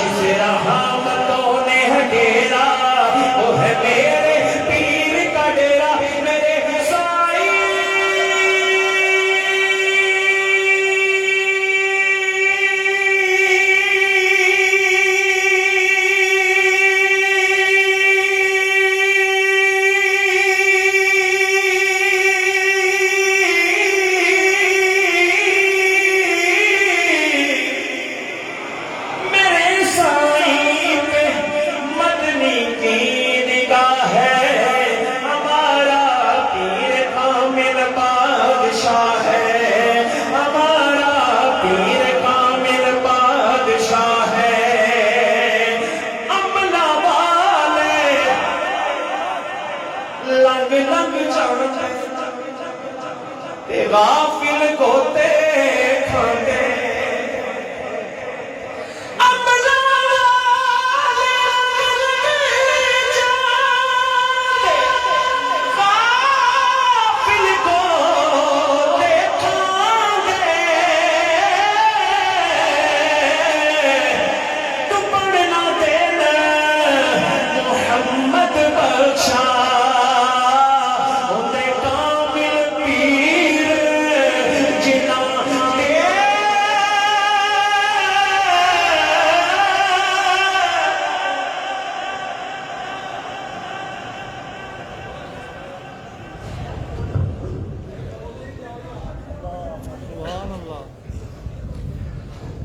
جسے رحمتوں نے ڈیرا وہ ہے میرے پیر کا ڈیرا میرے غافل کوتے کھاتے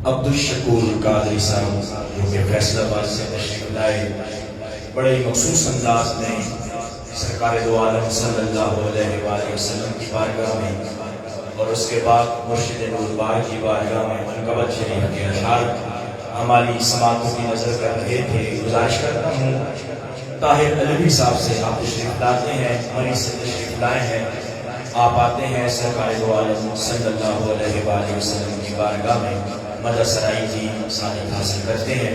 عبدالشکور قادری صاحب جو کہ فیصل آباد سے تشریف لائے بڑے مخصوص انداز میں سرکار دو عالم صلی اللہ علیہ وآلہ وسلم کی بارگاہ میں اور اس کے بعد مرشد نور بار کی بارگاہ میں منقبت شریف کے اشعار ہماری سماعتوں کی نظر کر رہے تھے. گزارش کرتا ہوں طاہر علوی صاحب سے آپ تشریف لاتے ہیں مریض سے تشریف لائے ہیں آپ آتے ہیں سرکار دو عالم صلی اللہ علیہ وآلہ وسلم کی بارگاہ میں مدد سرائی کی سعادت حاصل کرتے ہیں.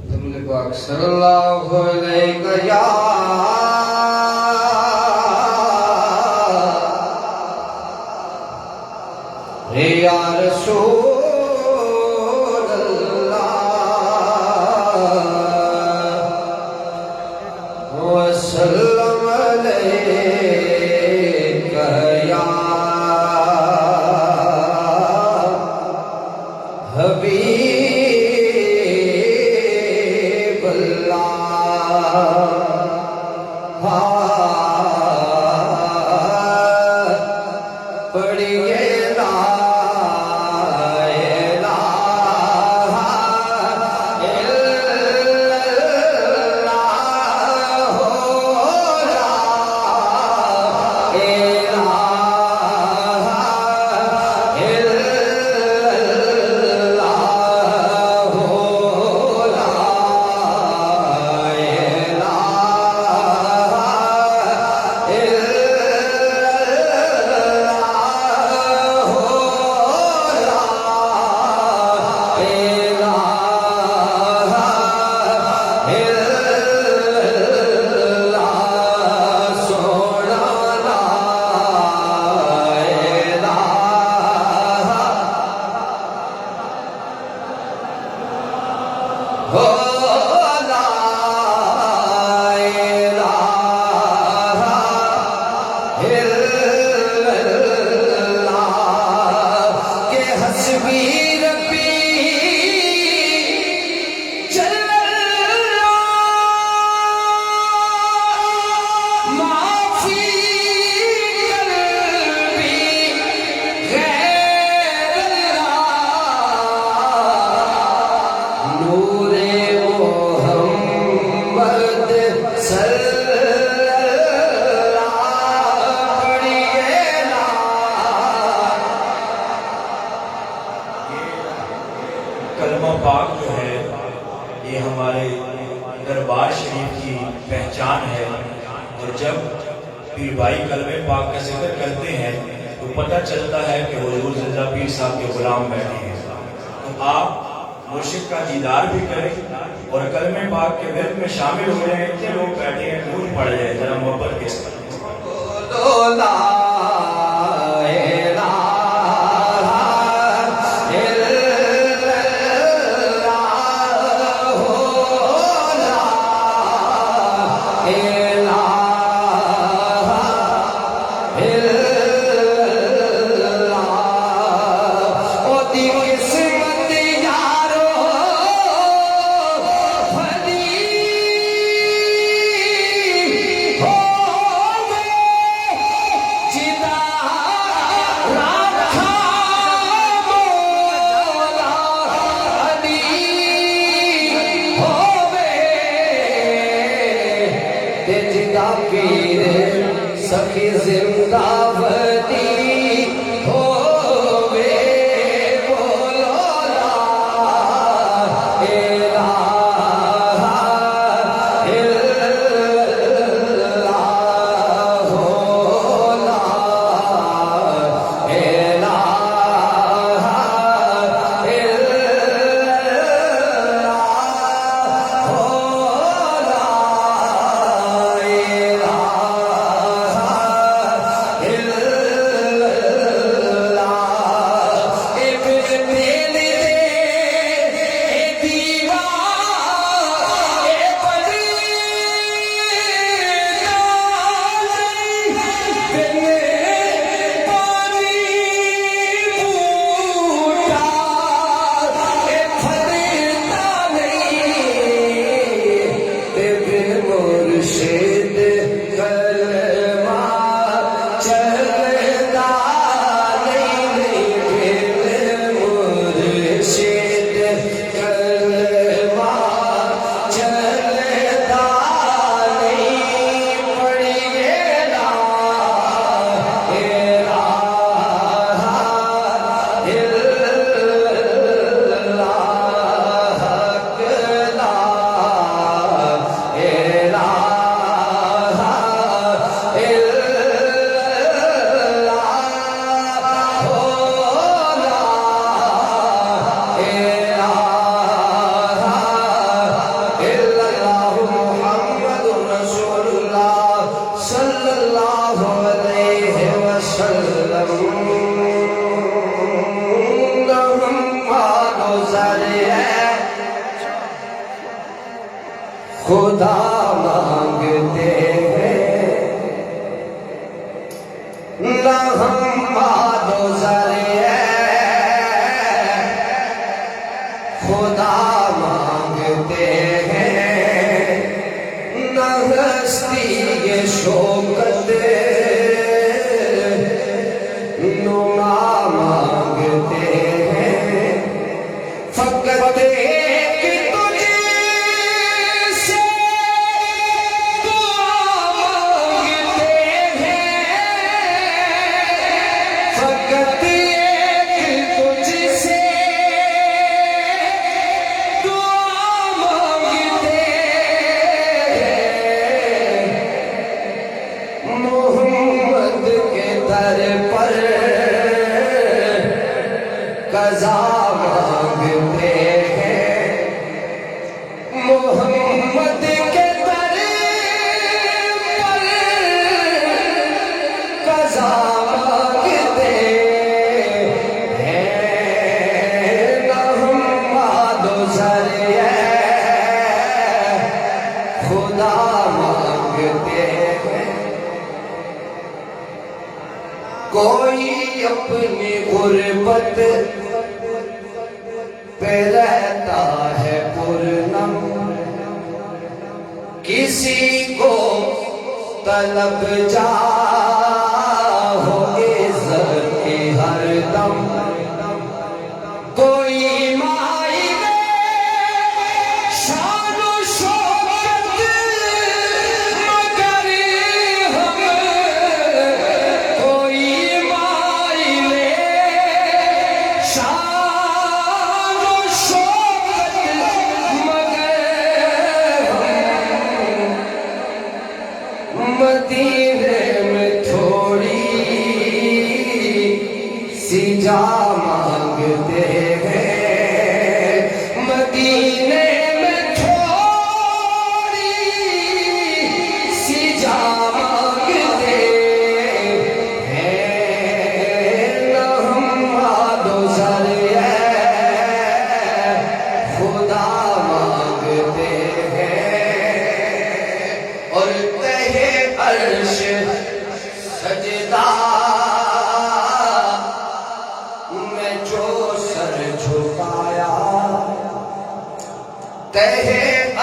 درود پاک صلی اللہ علیہ یا رسول وسلم علیہ یا حبیب دربار شریف کی پہچان ہے، اور جب پیر بھائی کلمہ پاک کا ذکر کرتے ہیں تو پتہ چلتا ہے کہ حضور زندہ پیر صاحب کے غلام بیٹھے ہیں. تو آپ مرشد کا دیدار بھی کریں اور کلمہ پاک کے ورد میں شامل ہو رہے ہیں. اتنے لوگ بیٹھے ہیں, دور پڑ جائے ذرا محبت کے ساتھ. سخی زندہ ودی ہووے بولو لا الہ الا اللہ لا الہ خدا مانگتے ہیں نہ ہم مادو ذریعہ خدا مانگتے ہیں نہ ہستی یہ شوکت نما مانگتے ہیں فقط قضا مانگتے ہیں محمد کے در پر قضا مانگتے ہیں نہ ہم مادو ذریعہ خدا مانگتے ہیں. کوئی اپنی غربت پہ رہتا ہے پرنم کسی کو طلب جا ہو عزت کی ہر دم کوئی مائی شان و شوکت مگر ہم کوئی مائی لے شان و شوکت مگر ہم مدینے میں تھوڑی سی جا مانگتے ہیں مدینے میں تھوڑی عرش سجدہ میں جو سر جھکایا تہ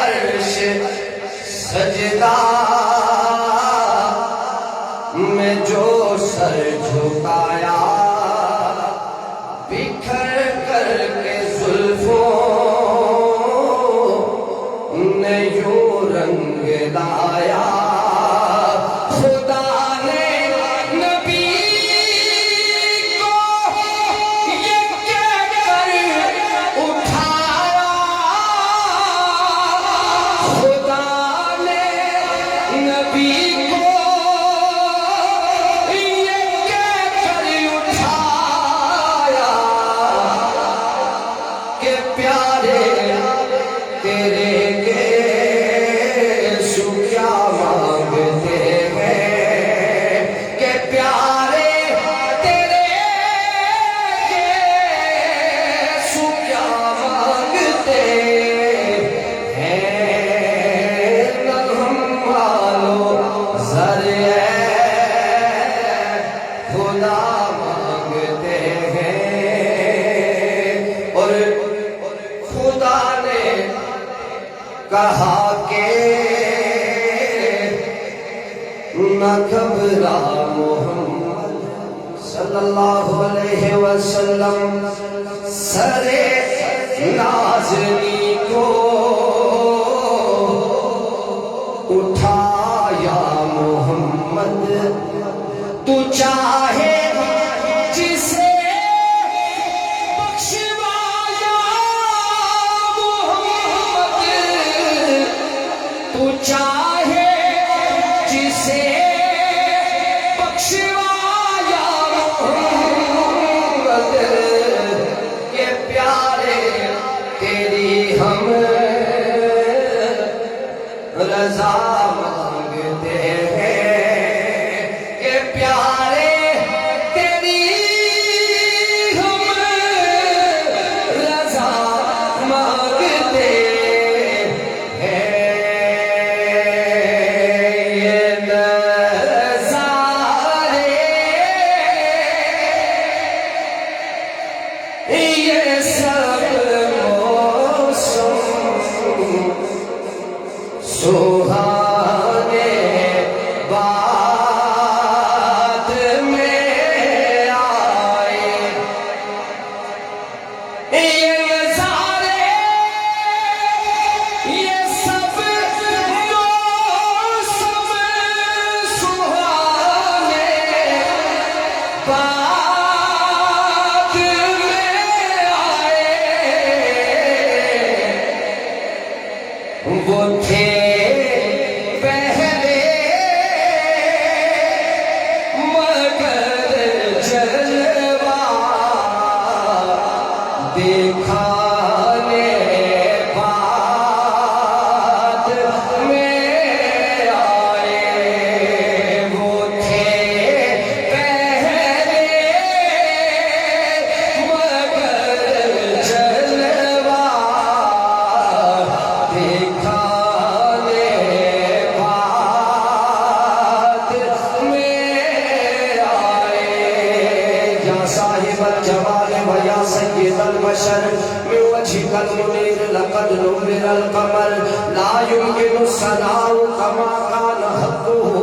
عرش سجدہ میں جو سر جھکایا بکھر کر کے زلفوں نے یوں رنگ لایا خدا نے نبی کو یہ کہہ کر اٹھایا خدا نے نبی کو یہ کہہ کر اٹھایا کہ پیارے تیرے گیسو کیا مانگتے ہیں کہ پیارے تیرے گیسو کیا مانگتے ہیں نغم والو زر خدا مانگتے ہیں اور خدا نے کہا کہ نہ گھبرا محمد صلی اللہ علیہ وسلم سر نازنی کو اٹھایا محمد تو چاہے جسے بخشوایا محمد تو چاہے جسے بخشوایا محمد کہ پیارے تیری ہم رضا مانگتے ہیں کہ پیارے تیری ہم رضا مانگتے ہیں یہ نظارے یہ سب موسم سہانے بعد میں آئے یہ نظارے یہ سب موسم سہانے بعد میں آئے وہ تھے پہلے مگر جلوہ دکھانے بعد میں آئے وہ تھے پہلے مگر جلوہ دکھانے بعد میں آئے یا صاحب الجمال و یا سید البشر من وجهك المنير لقد نور القمر لا يمكن الثناء كما كان حقه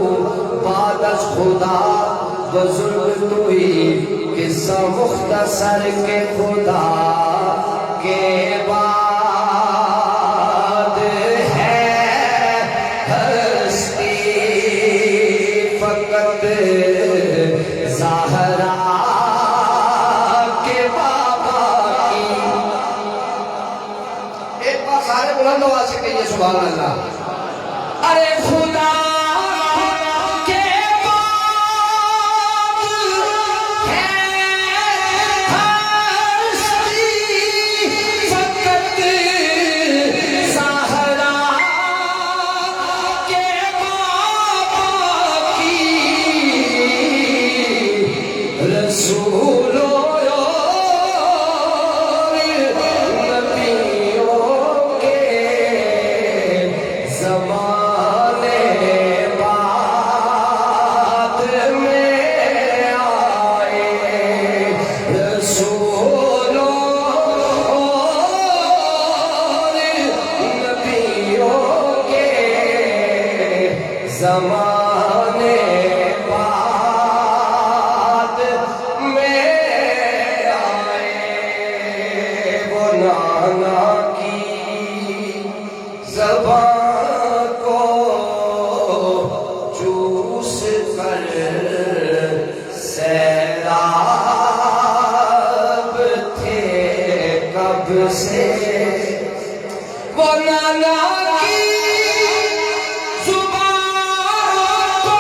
بعد از خدا بزرگ توئی قصہ مختصر کے خدا کے بعد ہے ہستی فقط زہرا کے بابا کی ایک بار سارے بلند آواز سے کہیے سبحان اللہ ارے خدا کے بعد ہے ہستی فقط زہرا کے بابا کی رسولوں نبیوں کے زمانے بعد زمانے بعد میں آئے وہ نانا کی زبان کو چوس کر سیراب تھے کب سے وہ نانا کی زبان کو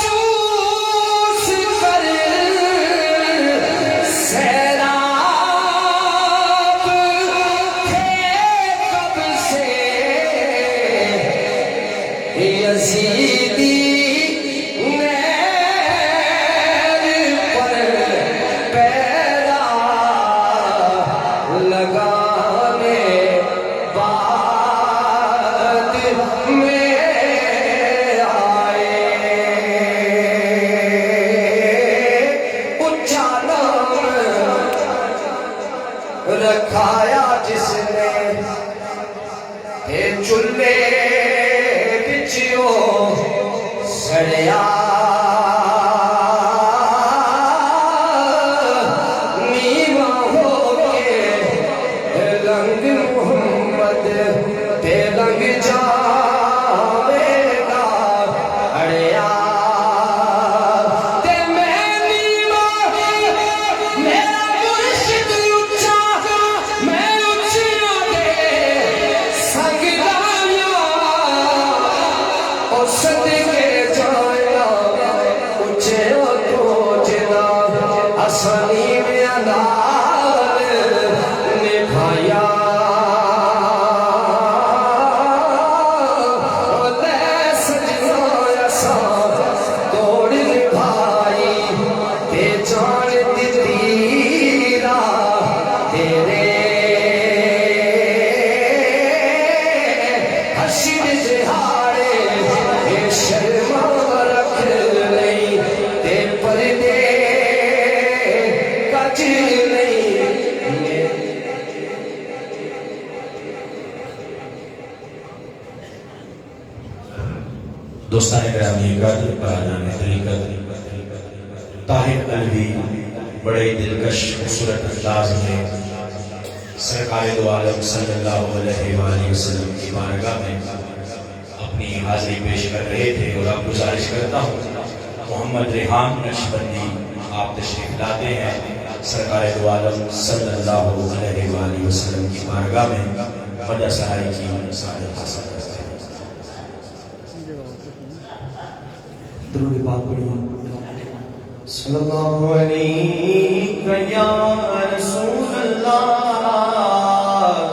چوس کر سیراب تھے کب سے یزیدی نیر پر پیرا لگانے بعد میں آئے اونچا نام رکھایا جس نے چلے بچیو سڑیا نیوا ہو کے لنگ محمد تے لنگ جاوے گا اڑیا تے میں نیوا میرا مرشد اونچا میں اونچیاں دے سنگ لایا اور صدقے جایا اونچے تو جنا آسانی میں انال نبھایا لے سجنا ایسا دوڑ نبھائی تے جان دیتی راہ تیرے حشر دہاڑے اے شرما رکھ لئی تے پردے کچ لئی دوستان گرامی قدر پرانان طریقت طاہر علوی بڑے دلکش خوبصورت انداز میں سرکار دو عالم صلی اللہ علیہ وآلہ وسلم کی بارگاہ میں اپنی حاضری پیش کر رہے تھے، اور اب گزارش کرتا ہوں محمد ریحان نقشبندی آپ تشریف لاتے ہیں سرکار دو عالم صلی اللہ علیہ وآلہ وسلم کی بارگاہ میں مدح سرائی کی سعادت حاصل کرتے ہیں۔ درود پاک پڑھیں۔ صلی اللہ علیہ یا رسول اللہ